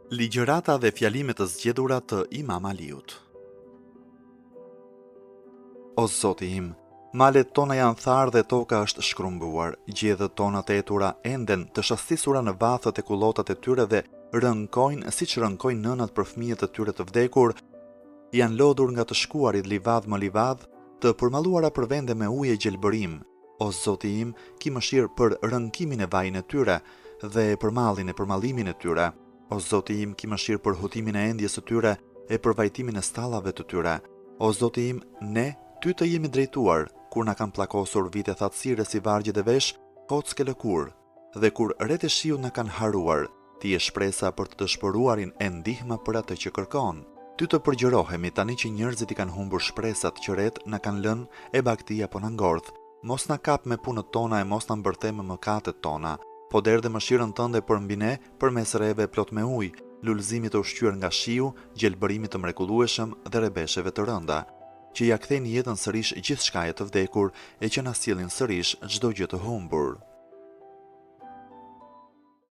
Ligjërata dhe fjalimet të zgjedhura të Imam Aliut. O Zoti im, malet tona janë tharë dhe toka është shkrumbuar, gjedhët tona të etura enden të shastisura në vathët e kullotat e tyre dhe rënkojnë siç rënkojnë nënat për fëmijët e tyre të vdekur, janë lodhur nga të shkuarit livadh më livadh, të përmalluara për vende me ujë e gjelbërim. O Zoti im, ki mëshirë për rënkimin e vajin e tyre dhe për mallin e përmallimin e tyre. O Zoti im, ki mëshirë për hutimin e endjes së tyre e për vajtimin e stallave të tyre. O Zoti im, ne ty të jemi drejtuar, kur na kanë pllakosur vite thatësire si vargje dhe vesh, kockë e lëkur, dhe kur rreth e shiut na kanë haruar, ti je shpresa për të dëshpëruarin e ndihma për atë që kërkon. Ty të përgjërohemi tani që njerëzit i kanë humbur shpresat që rreth na kanë lënë e bakti apo na ngordh. Mos na kap me punët tona e mos na mbërthe me mëkatet tona, po derdhe mëshirën tënde për mbi ne përmes rreve plot me ujë, lulëzimit të ushqyer nga shiu, gjelbërimit të mrekullueshëm dhe rebesheve të rënda, që ja kthejnë jetën sërish gjithçkaje të vdekur e që na sjellin sërish çdo gjë të humbur.